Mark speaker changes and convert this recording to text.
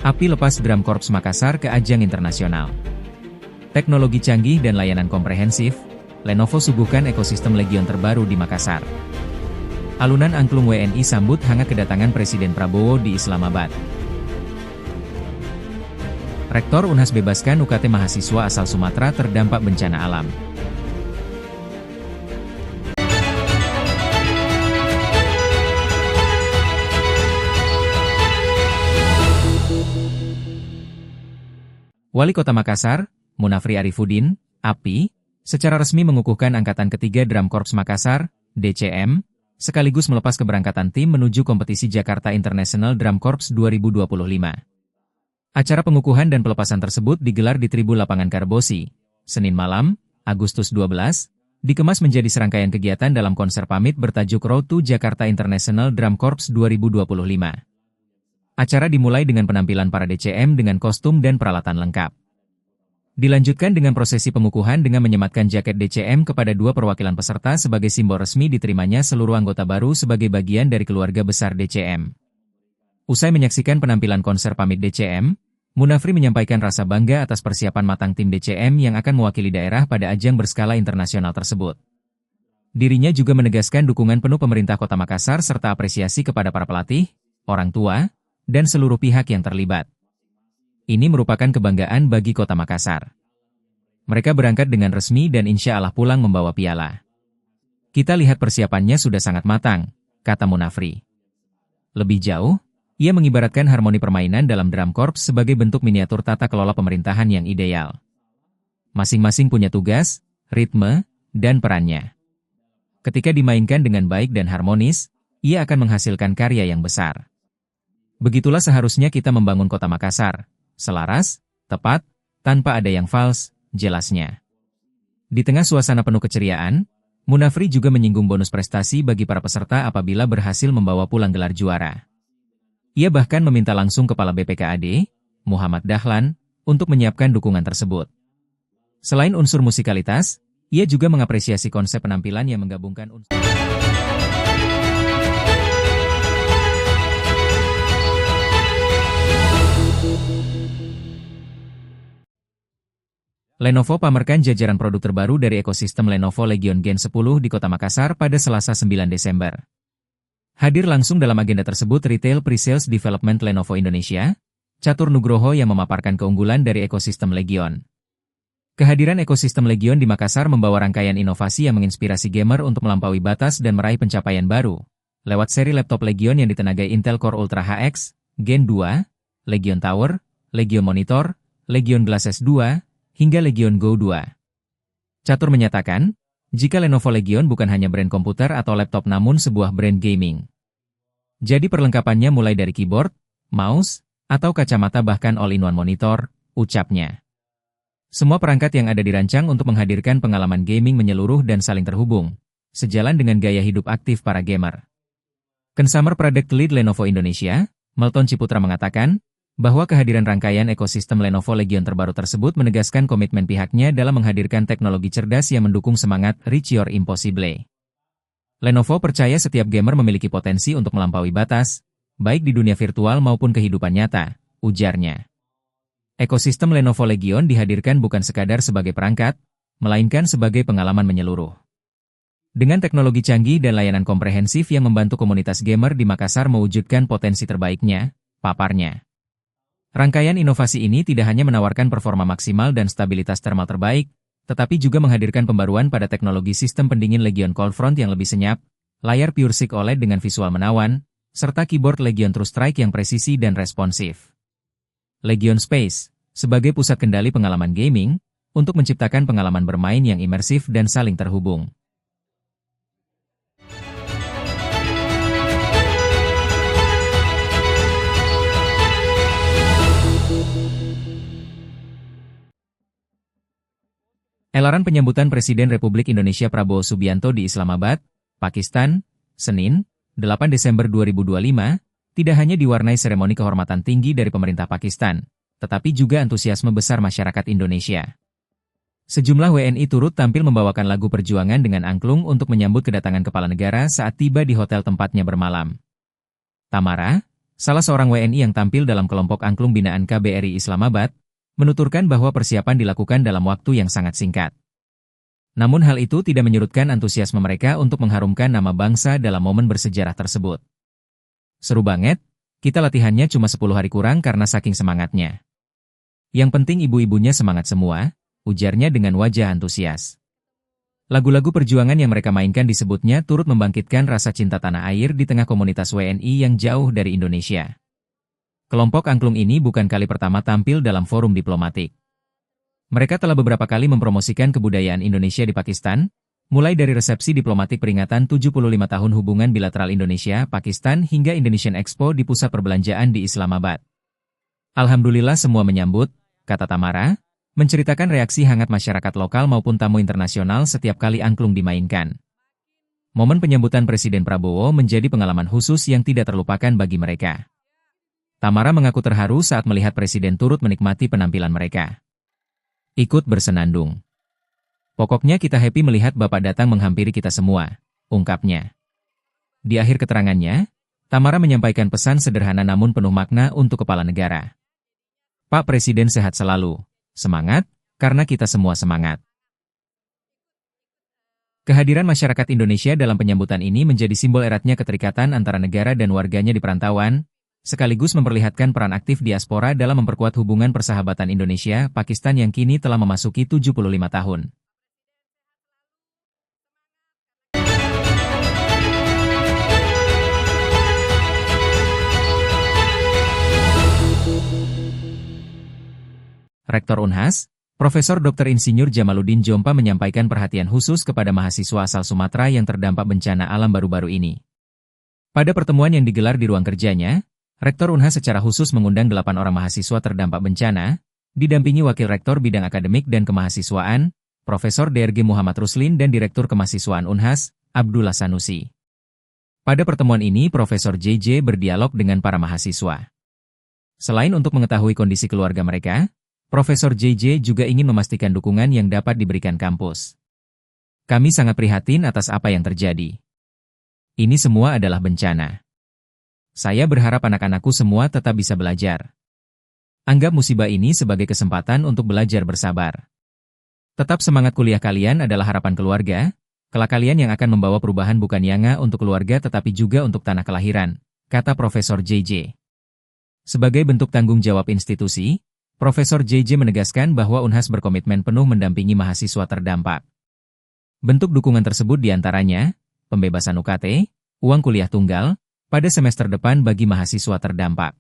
Speaker 1: API lepas Drum Corps Makassar ke ajang internasional. Teknologi canggih dan layanan komprehensif, Lenovo suguhkan ekosistem Legion terbaru di Makassar. Alunan angklung WNI sambut hangat kedatangan Presiden Prabowo di Islamabad. Rektor Unhas bebaskan UKT mahasiswa asal Sumatera terdampak bencana alam. Wali Kota Makassar, Munafri Arifuddin, API, secara resmi mengukuhkan Angkatan Ketiga Drum Corps Makassar, DCM, sekaligus melepas keberangkatan tim menuju kompetisi Jakarta International Drum Corps 2025. Acara pengukuhan dan pelepasan tersebut digelar di Tribun Lapangan Karbosi, Senin malam, Agustus 12, dikemas menjadi serangkaian kegiatan dalam konser pamit bertajuk Road to Jakarta International Drum Corps 2025. Acara dimulai dengan penampilan para DCM dengan kostum dan peralatan lengkap. Dilanjutkan dengan prosesi pengukuhan dengan menyematkan jaket DCM kepada dua perwakilan peserta sebagai simbol resmi diterimanya seluruh anggota baru sebagai bagian dari keluarga besar DCM. Usai menyaksikan penampilan konser pamit DCM, Munafri menyampaikan rasa bangga atas persiapan matang tim DCM yang akan mewakili daerah pada ajang berskala internasional tersebut. Dirinya juga menegaskan dukungan penuh pemerintah Kota Makassar serta apresiasi kepada para pelatih, orang tua, dan seluruh pihak yang terlibat. Ini merupakan kebanggaan bagi Kota Makassar. Mereka berangkat dengan resmi dan insya Allah pulang membawa piala. Kita lihat persiapannya sudah sangat matang, kata Munafri. Lebih jauh, ia mengibaratkan harmoni permainan dalam Drum Corps sebagai bentuk miniatur tata kelola pemerintahan yang ideal. Masing-masing punya tugas, ritme, dan perannya. Ketika dimainkan dengan baik dan harmonis, ia akan menghasilkan karya yang besar. Begitulah seharusnya kita membangun Kota Makassar, selaras, tepat, tanpa ada yang fals, jelasnya. Di tengah suasana penuh keceriaan, Munafri juga menyinggung bonus prestasi bagi para peserta apabila berhasil membawa pulang gelar juara. Ia bahkan meminta langsung Kepala BPKAD, Muhammad Dahlan, untuk menyiapkan dukungan tersebut. Selain unsur musikalitas, ia juga mengapresiasi konsep penampilan yang menggabungkan unsur Lenovo pamerkan jajaran produk terbaru dari ekosistem Lenovo Legion Gen 10 di Kota Makassar pada Selasa 9 Desember. Hadir langsung dalam agenda tersebut Retail Pre-Sales Development Lenovo Indonesia, Catur Nugroho yang memaparkan keunggulan dari ekosistem Legion. Kehadiran ekosistem Legion di Makassar membawa rangkaian inovasi yang menginspirasi gamer untuk melampaui batas dan meraih pencapaian baru, lewat seri laptop Legion yang ditenagai Intel Core Ultra HX, Gen 2, Legion Tower, Legion Monitor, Legion Glass S2, hingga Legion Go 2. Catur menyatakan, jika Lenovo Legion bukan hanya brand komputer atau laptop namun sebuah brand gaming. Jadi perlengkapannya mulai dari keyboard, mouse, atau kacamata bahkan all-in-one monitor, ucapnya. Semua perangkat yang ada dirancang untuk menghadirkan pengalaman gaming menyeluruh dan saling terhubung, sejalan dengan gaya hidup aktif para gamer. Consumer Product Lead Lenovo Indonesia, Melton Ciputra mengatakan, bahwa kehadiran rangkaian ekosistem Lenovo Legion terbaru tersebut menegaskan komitmen pihaknya dalam menghadirkan teknologi cerdas yang mendukung semangat Reach Your Impossible. Lenovo percaya setiap gamer memiliki potensi untuk melampaui batas, baik di dunia virtual maupun kehidupan nyata, ujarnya. Ekosistem Lenovo Legion dihadirkan bukan sekadar sebagai perangkat, melainkan sebagai pengalaman menyeluruh. Dengan teknologi canggih dan layanan komprehensif yang membantu komunitas gamer di Makassar mewujudkan potensi terbaiknya, paparnya. Rangkaian inovasi ini tidak hanya menawarkan performa maksimal dan stabilitas termal terbaik, tetapi juga menghadirkan pembaruan pada teknologi sistem pendingin Legion Cold Front yang lebih senyap, layar PureSync OLED dengan visual menawan, serta keyboard Legion True Strike yang presisi dan responsif. Legion Space, sebagai pusat kendali pengalaman gaming, untuk menciptakan pengalaman bermain yang imersif dan saling terhubung. Elaran penyambutan Presiden Republik Indonesia Prabowo Subianto di Islamabad, Pakistan, Senin, 8 Desember 2025, tidak hanya diwarnai seremoni kehormatan tinggi dari pemerintah Pakistan, tetapi juga antusiasme besar masyarakat Indonesia. Sejumlah WNI turut tampil membawakan lagu perjuangan dengan angklung untuk menyambut kedatangan kepala negara saat tiba di hotel tempatnya bermalam. Tamara, salah seorang WNI yang tampil dalam kelompok angklung binaan KBRI Islamabad, menuturkan bahwa persiapan dilakukan dalam waktu yang sangat singkat. Namun hal itu tidak menyurutkan antusiasme mereka untuk mengharumkan nama bangsa dalam momen bersejarah tersebut. Seru banget, kita latihannya cuma 10 hari kurang karena saking semangatnya. Yang penting ibu-ibunya semangat semua, ujarnya dengan wajah antusias. Lagu-lagu perjuangan yang mereka mainkan disebutnya turut membangkitkan rasa cinta tanah air di tengah komunitas WNI yang jauh dari Indonesia. Kelompok angklung ini bukan kali pertama tampil dalam forum diplomatik. Mereka telah beberapa kali mempromosikan kebudayaan Indonesia di Pakistan, mulai dari resepsi diplomatik peringatan 75 tahun hubungan bilateral Indonesia-Pakistan hingga Indonesian Expo di pusat perbelanjaan di Islamabad. Alhamdulillah semua menyambut, kata Tamara, menceritakan reaksi hangat masyarakat lokal maupun tamu internasional setiap kali angklung dimainkan. Momen penyambutan Presiden Prabowo menjadi pengalaman khusus yang tidak terlupakan bagi mereka. Tamara mengaku terharu saat melihat Presiden turut menikmati penampilan mereka. Ikut bersenandung. Pokoknya kita happy melihat Bapak datang menghampiri kita semua, ungkapnya. Di akhir keterangannya, Tamara menyampaikan pesan sederhana namun penuh makna untuk kepala negara. Pak Presiden sehat selalu. Semangat, karena kita semua semangat. Kehadiran masyarakat Indonesia dalam penyambutan ini menjadi simbol eratnya keterikatan antara negara dan warganya di perantauan, sekaligus memperlihatkan peran aktif diaspora dalam memperkuat hubungan persahabatan Indonesia-Pakistan yang kini telah memasuki 75 tahun. Rektor Unhas, Profesor Dr. Insinyur Jamaluddin Jompa menyampaikan perhatian khusus kepada mahasiswa asal Sumatera yang terdampak bencana alam baru-baru ini. Pada pertemuan yang digelar di ruang kerjanya, Rektor Unhas secara khusus mengundang 8 orang mahasiswa terdampak bencana, didampingi Wakil Rektor Bidang Akademik dan Kemahasiswaan, Profesor DRG Muhammad Ruslin dan Direktur Kemahasiswaan Unhas, Abdullah Sanusi. Pada pertemuan ini Profesor JJ berdialog dengan para mahasiswa. Selain untuk mengetahui kondisi keluarga mereka, Profesor JJ juga ingin memastikan dukungan yang dapat diberikan kampus. Kami sangat prihatin atas apa yang terjadi. Ini semua adalah bencana. Saya berharap anak-anakku semua tetap bisa belajar. Anggap musibah ini sebagai kesempatan untuk belajar bersabar. Tetap semangat kuliah kalian adalah harapan keluarga, kelak kalian yang akan membawa perubahan bukan hanya untuk keluarga tetapi juga untuk tanah kelahiran, kata Profesor JJ. Sebagai bentuk tanggung jawab institusi, Profesor JJ menegaskan bahwa Unhas berkomitmen penuh mendampingi mahasiswa terdampak. Bentuk dukungan tersebut diantaranya, pembebasan UKT, uang kuliah tunggal, pada semester depan bagi mahasiswa terdampak.